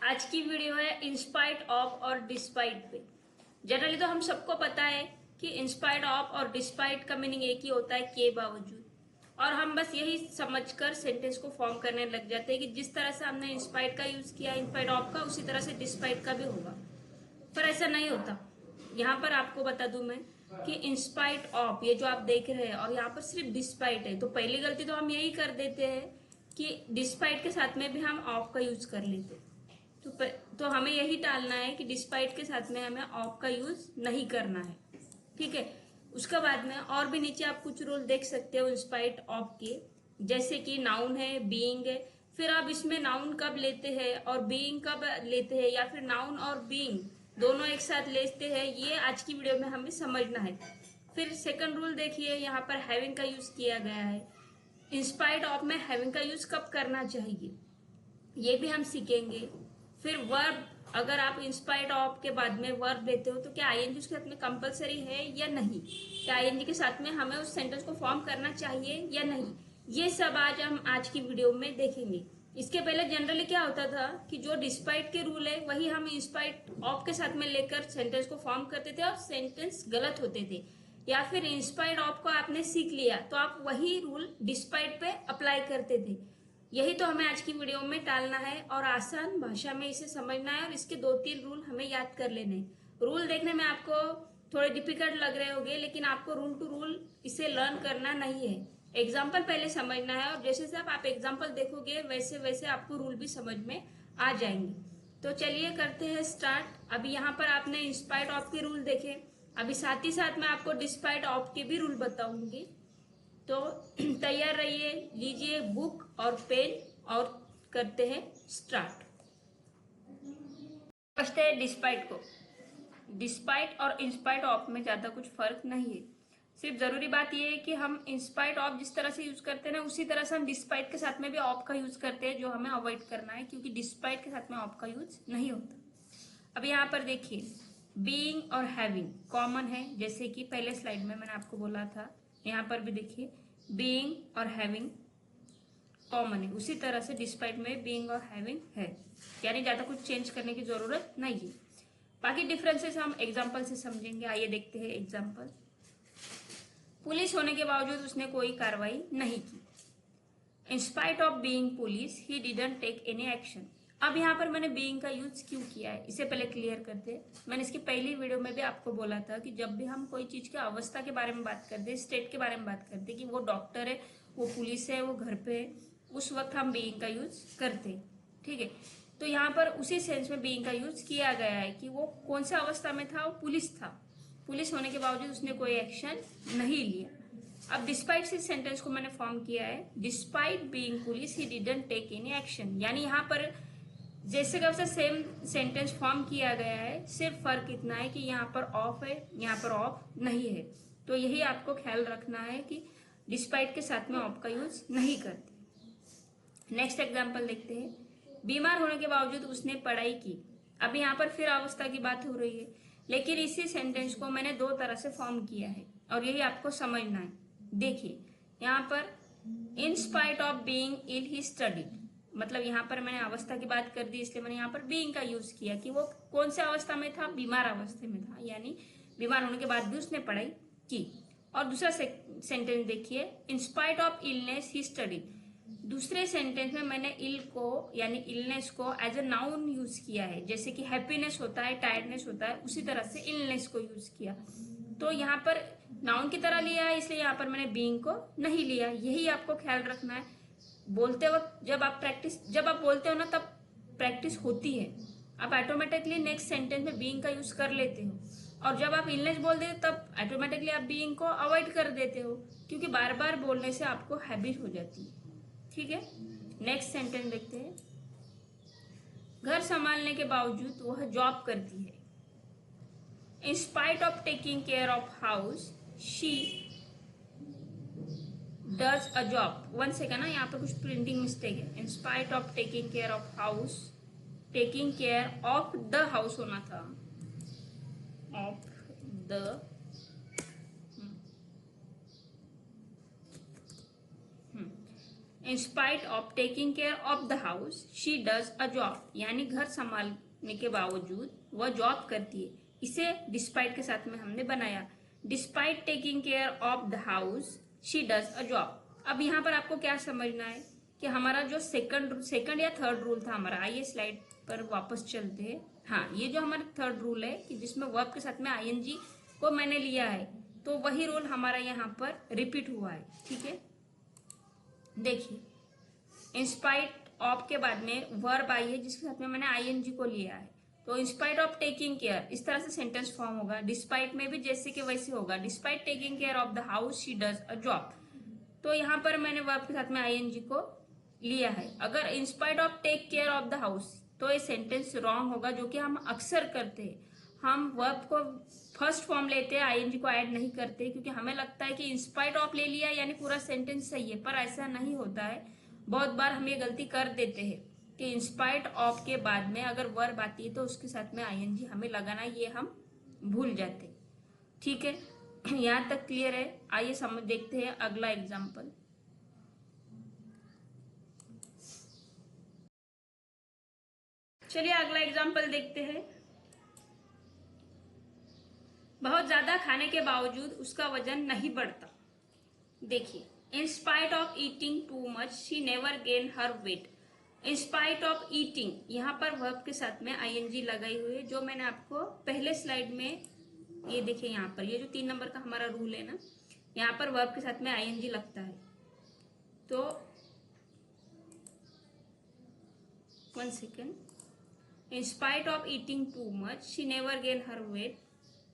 आज की वीडियो है इंस्पाइट ऑफ और डिस्पाइट पे। जनरली तो हम सबको पता है कि इंस्पाइट ऑफ और डिस्पाइट का मीनिंग एक ही होता है, के बावजूद। और हम बस यही समझकर सेंटेंस को फॉर्म करने लग जाते हैं कि जिस तरह से हमने इंस्पाइट का यूज किया इंस्पाइट ऑफ का, उसी तरह से डिस्पाइट का भी होगा। पर ऐसा नहीं होता। यहाँ पर आपको बता दूं मैं कि इंस्पाइट ऑफ ये जो आप देख रहे हैं और यहाँ पर सिर्फ डिस्पाइट है, तो पहली गलती तो हम यही कर देते हैं कि डिस्पाइट के साथ में भी हम ऑफ का यूज कर लेते हैं। तो हमें यही टालना है कि डिस्पाइट के साथ में हमें ऑफ का यूज नहीं करना है। ठीक है। उसके बाद में और भी नीचे आप कुछ रूल देख सकते हो इंस्पाइट ऑफ के, जैसे कि नाउन है, बीइंग है। फिर आप इसमें नाउन कब लेते हैं और बीइंग कब लेते हैं, या फिर नाउन और बीइंग दोनों एक साथ लेते हैं, ये आज की वीडियो में हमें समझना है। फिर सेकंड रूल देखिए, यहाँ पर हैविंग का यूज किया गया है। इंस्पाइट ऑफ में हैविंग का यूज कब करना चाहिए ये भी हम सीखेंगे। फिर वर्ब, अगर आप इंस्पाइट ऑफ के बाद में वर्ब लेते हो तो क्या आईएनजी उसके साथ में कंपलसरी है या नहीं, क्या आईएनजी के साथ में हमें उस सेंटेंस को फॉर्म करना चाहिए या नहीं, ये सब आज की वीडियो में देखेंगे। इसके पहले जनरली क्या होता था कि जो डिस्पाइट के रूल है वही हम इंस्पाइट ऑफ के साथ में लेकर सेंटेंस को फॉर्म करते थे और सेंटेंस गलत होते थे। या फिर इंस्पाइट ऑफ को आपने सीख लिया तो आप वही रूल डिस्पाइट पे अप्लाई करते थे। यही तो हमें आज की वीडियो में टालना है और आसान भाषा में इसे समझना है, और इसके 2-3 रूल हमें याद कर लेने हैं। रूल देखने में आपको थोड़े डिफिकल्ट लग रहे होंगे, लेकिन आपको रूल टू रूल इसे लर्न करना नहीं है। एग्जाम्पल पहले समझना है, और जैसे जैसे आप एग्जाम्पल देखोगे वैसे वैसे आपको रूल भी समझ में आ जाएंगे। तो चलिए करते हैं स्टार्ट। अभी यहाँ पर आपने इंस्पाइट ऑफ के रूल देखे, अभी साथ ही साथ मैं आपको डिस्पाइट ऑफ के भी रूल बताऊंगी। तो तैयार रहिए, लीजिए बुक और पेन और करते हैं स्टार्ट। समझते हैं डिस्पाइट को। डिस्पाइट और इंस्पाइट ऑफ में ज्यादा कुछ फर्क नहीं है। सिर्फ जरूरी बात यह है कि हम इंस्पाइट ऑफ जिस तरह से यूज करते हैं ना, उसी तरह से हम डिस्पाइट के साथ में भी ऑफ का यूज करते हैं, जो हमें अवॉइड करना है, क्योंकि डिस्पाइट के साथ में ऑफ का यूज नहीं होता। अब यहाँ पर देखिए, बीइंग और हैविंग कॉमन है, जैसे कि पहले स्लाइड में मैंने आपको बोला था। यहाँ पर भी देखिए बीइंग और हैविंग कॉमन है, उसी तरह से डिस्पाइट में बीइंग और हैविंग है, यानी ज्यादा कुछ चेंज करने की जरूरत नहीं है। बाकी डिफरेंसेस हम एग्जांपल से समझेंगे। आइए देखते हैं एग्जांपल। पुलिस होने के बावजूद उसने कोई कार्रवाई नहीं की। In spite of being police he didn't take any action. अब यहाँ पर मैंने बीइंग का यूज क्यों किया है, इसे पहले क्लियर करते हैं। मैंने इसकी पहली वीडियो में भी आपको बोला था कि जब भी हम कोई चीज की अवस्था के बारे में बात करते हैं, स्टेट के बारे में बात करते हैं कि वो डॉक्टर है, वो पुलिस है, वो घर पे है, उस वक्त हम बीइंग का यूज करते हैं। ठीक है। तो यहाँ पर उसी सेंस में बीइंग का यूज किया गया है कि वो कौन सी अवस्था में था, वो पुलिस था। पुलिस होने के बावजूद उसने कोई एक्शन नहीं लिया। अब डिस्पाइट से सेंटेंस को मैंने फॉर्म किया है, despite being police he didn't take any action. यानी यहाँ पर जैसे का वैसे सेम सेंटेंस फॉर्म किया गया है, सिर्फ फर्क इतना है कि यहाँ पर ऑफ है, यहाँ पर ऑफ नहीं है। तो यही आपको ख्याल रखना है कि डिस्पाइट के साथ में ऑफ का यूज नहीं करते। नेक्स्ट एग्जाम्पल देखते हैं। बीमार होने के बावजूद उसने पढ़ाई की। अब यहाँ पर फिर अवस्था की बात हो रही है, लेकिन इसी सेंटेंस को मैंने 2 तरह से फॉर्म किया है और यही आपको समझना है। देखिए यहाँ पर in spite of being ill he studied, मतलब यहाँ पर मैंने अवस्था की बात कर दी, इसलिए मैंने यहाँ पर बीइंग का यूज किया कि वो कौन से अवस्था में था, बीमार अवस्था में था, यानी बीमार होने के बाद भी उसने पढ़ाई की। और दूसरा सेंटेंस देखिए, in spite of illness he studied. दूसरे सेंटेंस में मैंने इल को यानी इलनेस को एज अ नाउन यूज किया है, जैसे कि हैप्पीनेस होता है, टायर्डनेस होता है, उसी तरह से इलनेस को यूज किया। तो यहाँ पर नाउन की तरह लिया है, इसलिए यहाँ पर मैंने बीइंग को नहीं लिया। यही आपको ख्याल रखना है बोलते वक्त। जब आप बोलते हो ना, तब प्रैक्टिस होती है, आप ऑटोमेटिकली नेक्स्ट सेंटेंस में बीइंग का यूज कर लेते हो। और जब आप इलनेस बोलते हो तब ऑटोमेटिकली आप बीइंग को अवॉइड कर देते हो, क्योंकि बार बार बोलने से आपको हैबिट हो जाती है। ठीक है। नेक्स्ट सेंटेंस देखते हैं। घर संभालने के बावजूद वह जॉब करती है। इन spite of taking care of house she does a job. One second ना, यहाँ पर कुछ प्रिंटिंग मिस्टेक है। इन spite of taking care of house, taking care of the house होना था, of the in spite of taking care of the house she does a job, यानी घर संभालने के बावजूद वह जॉब करती है। इसे डिस्पाइट के साथ में हमने बनाया। Despite taking care of the house she does a job. अब यहाँ पर आपको क्या समझना है कि हमारा जो सेकंड या थर्ड रूल था हमारा, आइए स्लाइड पर वापस चलते हैं। हाँ, ये जो हमारा थर्ड रूल है कि जिसमें वर्ब के साथ में आईएनजी को मैंने लिया है, तो वही रूल हमारा यहाँ पर रिपीट हुआ है। ठीक है, देखिए इंस्पाइट ऑफ के बाद में वर्ब आई है जिसके साथ में मैंने आईएनजी को लिया है, तो इंस्पाइट ऑफ टेकिंग केयर, इस तरह से सेंटेंस फॉर्म होगा। डिस्पाइट में भी जैसे कि वैसे होगा, despite taking care of the house she does a job. तो यहाँ पर मैंने वर्ब के साथ में आईएनजी को लिया है। अगर in spite of take care of the house, तो ये सेंटेंस रॉन्ग होगा, जो कि हम अक्सर करते हैं। हम वर्ब को फर्स्ट फॉर्म लेते हैं, आईएनजी को ऐड नहीं करते, क्योंकि हमें लगता है कि इंस्पाइट ऑफ ले लिया यानी पूरा सेंटेंस सही है, पर ऐसा नहीं होता है। बहुत बार हम ये गलती कर देते हैं कि इंस्पाइट ऑफ के बाद में अगर वर्ब आती है तो उसके साथ में आईएनजी हमें लगाना, ये हम भूल जाते हैं। ठीक है, यहाँ तक क्लियर है। आइए समझ देखते हैं अगला एग्जाम्पल। चलिए अगला एग्जाम्पल देखते हैं। बहुत ज्यादा खाने के बावजूद उसका वजन नहीं बढ़ता। देखिए, in spite of eating too much she never gain her weight. In spite of eating, यहाँ पर वर्ब के साथ में आईएनजी लगाई हुई है, जो मैंने आपको पहले स्लाइड में, ये देखिए यहाँ पर, ये जो 3 नंबर का हमारा रूल है ना, यहाँ पर वर्ब के साथ में आईएनजी लगता है। तो 1 second, in spite of eating too much she never gain her weight,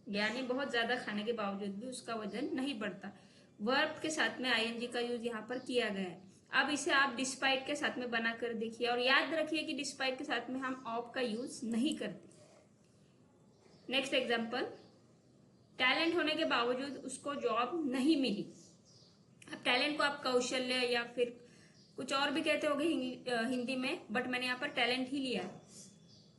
यानी बहुत ज्यादा खाने के बावजूद भी उसका वजन नहीं बढ़ता। वर्ब के साथ में आईएनजी का यूज यहाँ पर किया गया है। अब इसे आप डिस्पाइट के साथ में बनाकर देखिए, और याद रखिए कि डिस्पाइट के साथ में हम ऑफ का यूज नहीं करते। नेक्स्ट एग्जांपल, टैलेंट होने के बावजूद उसको जॉब नहीं मिली। अब टैलेंट को आप कौशल्य या फिर कुछ और भी कहते होंगे हिंदी में, बट मैंने यहाँ पर टैलेंट ही लिया है।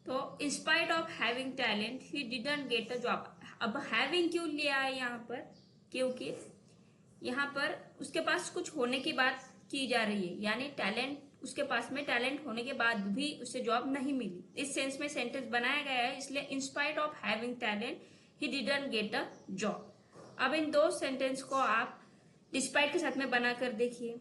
तो in spite of having talent he didn't get a job. अब हैविंग क्यों लिया है यहाँ पर, क्योंकि यहाँ पर उसके पास कुछ होने की बात की जा रही है, यानी टैलेंट, उसके पास में टैलेंट होने के बाद भी उसे जॉब नहीं मिली। इस सेंस में सेंटेंस बनाया गया है, इसलिए in spite of having talent he didn't get a job. अब इन दो सेंटेंस को आप डिस्पाइट के साथ में बनाकर देखिए,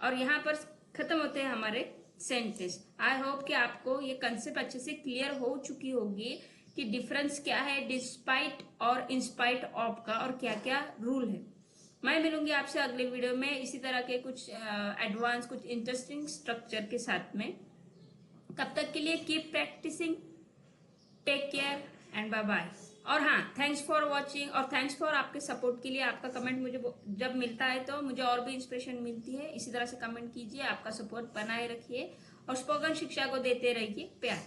और यहाँ पर खत्म होते हैं हमारे सेंटेंस। आई होप कि आपको ये कंसेप्ट अच्छे से क्लियर हो चुकी होगी कि डिफरेंस क्या है डिस्पाइट और इंस्पाइट ऑफ का, और क्या क्या रूल है। मैं मिलूंगी आपसे अगले वीडियो में इसी तरह के कुछ एडवांस, कुछ इंटरेस्टिंग स्ट्रक्चर के साथ में। तब तक के लिए keep practising, take care and bye bye. और हाँ, थैंक्स फॉर वॉचिंग, और थैंक्स फॉर आपके सपोर्ट के लिए। आपका कमेंट मुझे जब मिलता है तो मुझे और भी इंस्पिरेशन मिलती है। इसी तरह से कमेंट कीजिए, आपका सपोर्ट बनाए रखिए, और स्पोकन शिक्षा को देते रहिए प्यार।